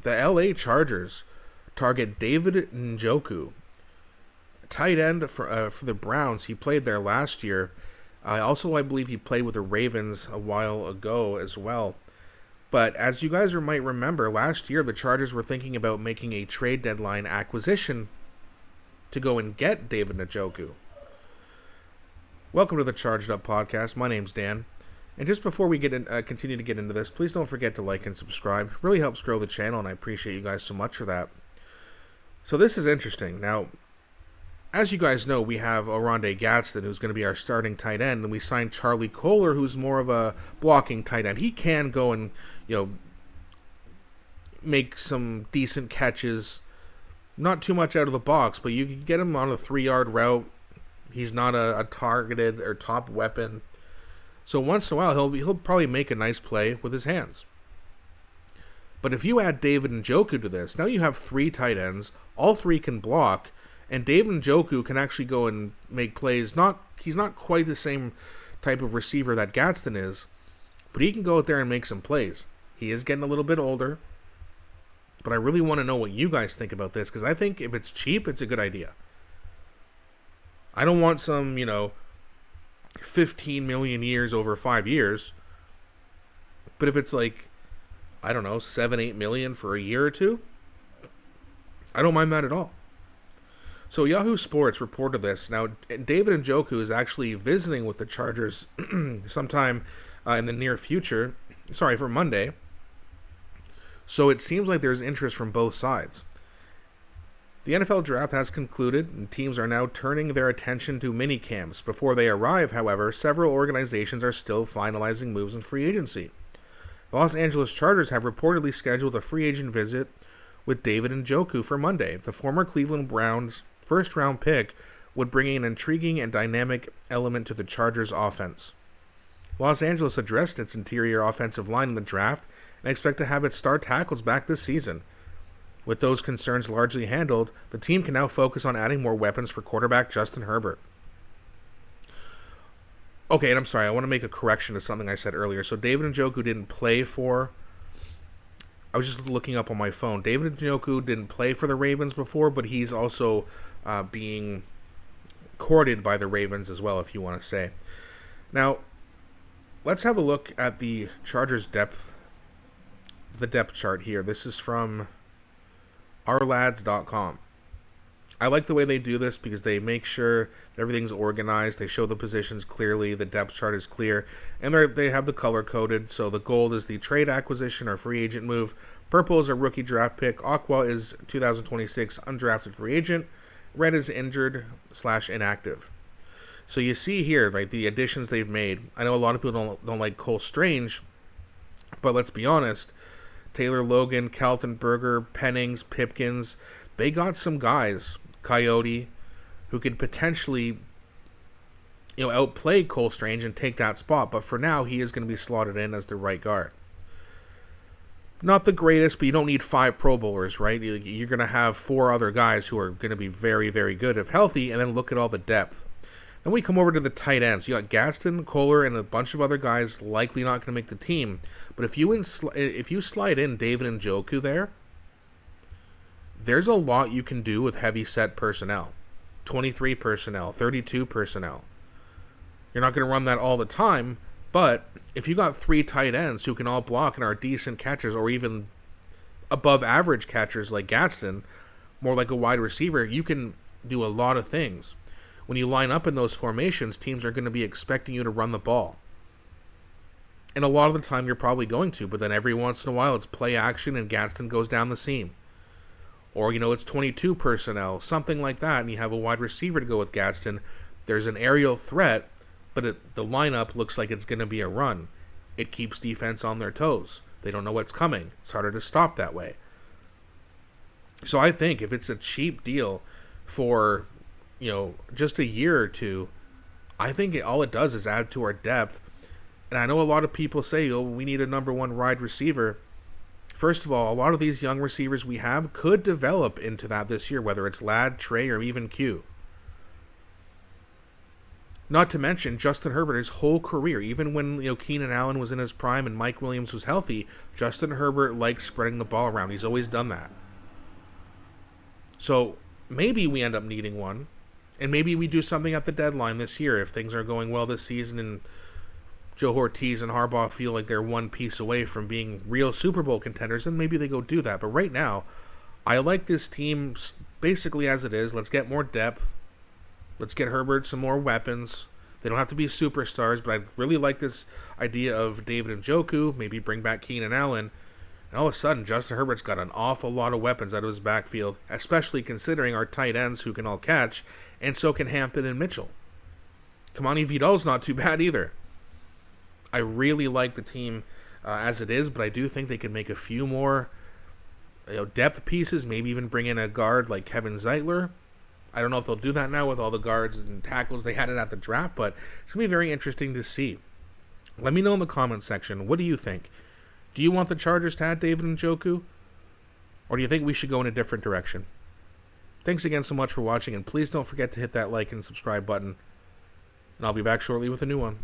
the LA Chargers target David Njoku, tight end for the Browns. He played there last year. I believe he played with the Ravens a while ago as well. But as you guys might remember, last year the Chargers were thinking about making a trade deadline acquisition to go and get David Njoku. Welcome to the Charged Up Podcast. My name's Dan. And just before we continue to get into this, please don't forget to like and subscribe. It really helps grow the channel, and I appreciate you guys so much for that. So this is interesting. Now, as you guys know, we have Oronde Gadsden, who's going to be our starting tight end, and we signed Charlie Kolar, who's more of a blocking tight end. He can go and, make some decent catches, not too much out of the box, but you can get him on a 3-yard route. He's not a targeted or top weapon. So once in a while, he'll probably make a nice play with his hands. But if you add David Njoku to this, now you have 3 tight ends. All 3 can block. And David Njoku can actually go and make plays. He's not quite the same type of receiver that Gadsden is, but he can go out there and make some plays. He is getting a little bit older, but I really want to know what you guys think about this, because I think if it's cheap, it's a good idea. I don't want some, 15 million years over 5 years, but if it's like, I don't know, 7-8 million for a year or two, I don't mind that at all. So Yahoo Sports reported this. Now, David Njoku is actually visiting with the Chargers sometime in the near future. For Monday. So it seems like there's interest from both sides. The NFL draft has concluded, and teams are now turning their attention to mini camps. Before they arrive, however, several organizations are still finalizing moves in free agency. The Los Angeles Chargers have reportedly scheduled a free agent visit with David Njoku for Monday. The former Cleveland Browns first-round pick would bring an intriguing and dynamic element to the Chargers' offense. Los Angeles addressed its interior offensive line in the draft and expect to have its star tackles back this season. With those concerns largely handled, the team can now focus on adding more weapons for quarterback Justin Herbert. Okay, and I'm sorry, I want to make a correction to something I said earlier. So David Njoku didn't play for... I was just looking up on my phone. David Njoku didn't play for the Ravens before, but he's also being courted by the Ravens as well, if you want to say. Now, let's have a look at the Chargers depth chart here. This is from ourlads.com. I like the way they do this because they make sure everything's organized. They show the positions clearly. The depth chart is clear. And they have the color coded. So the gold is the trade acquisition or free agent move. Purple is a rookie draft pick. Aqua is 2026 undrafted free agent. Red is injured/inactive. So you see here, like, the additions they've made. I know a lot of people don't like Cole Strange, but let's be honest. Taylor Logan, Carlton Berger, Pennings, Pipkins, they got some guys, Coyote, who could potentially, outplay Cole Strange and take that spot. But for now, he is going to be slotted in as the right guard. Not the greatest, but you don't need 5 Pro Bowlers, right? You're going to have 4 other guys who are going to be very, very good if healthy, and then look at all the depth. Then we come over to the tight ends. You got Gadsden, Kolar, and a bunch of other guys likely not going to make the team. But if you slide in David Njoku there's a lot you can do with heavy set personnel. 23 personnel, 32 personnel. You're not going to run that all the time, but if you got 3 tight ends who can all block and are decent catchers or even above average catchers like Gadsden, more like a wide receiver, you can do a lot of things. When you line up in those formations, teams are going to be expecting you to run the ball. And a lot of the time you're probably going to, but then every once in a while it's play action and Gadsden goes down the seam. Or, it's 22 personnel, something like that, and you have a wide receiver to go with Gadsden. There's an aerial threat, but the lineup looks like it's going to be a run. It keeps defense on their toes. They don't know what's coming. It's harder to stop that way. So I think if it's a cheap deal for, just a year or two, I think all it does is add to our depth. And I know a lot of people say, we need a number 1 wide receiver. First of all, a lot of these young receivers we have could develop into that this year, whether it's Ladd, Trey, or even Q. Not to mention Justin Herbert, his whole career, even when Keenan Allen was in his prime and Mike Williams was healthy, Justin Herbert likes spreading the ball around. He's always done that. So maybe we end up needing one, and maybe we do something at the deadline this year if things are going well this season and Joe Ortiz and Harbaugh feel like they're one piece away from being real Super Bowl contenders, and maybe they go do that. But right now, I like this team basically as it is. Let's get more depth. Let's get Herbert some more weapons. They don't have to be superstars, but I really like this idea of David Njoku, maybe bring back Keenan Allen. And all of a sudden, Justin Herbert's got an awful lot of weapons out of his backfield, especially considering our tight ends who can all catch, and so can Hampton and Mitchell. Kamani Vidal's not too bad either. I really like the team as it is, but I do think they can make a few more depth pieces, maybe even bring in a guard like Kevin Zeitler. I don't know if they'll do that now with all the guards and tackles they had it at the draft, but it's going to be very interesting to see. Let me know in the comments section, what do you think? Do you want the Chargers to add David Njoku? Or do you think we should go in a different direction? Thanks again so much for watching, and please don't forget to hit that like and subscribe button. And I'll be back shortly with a new one.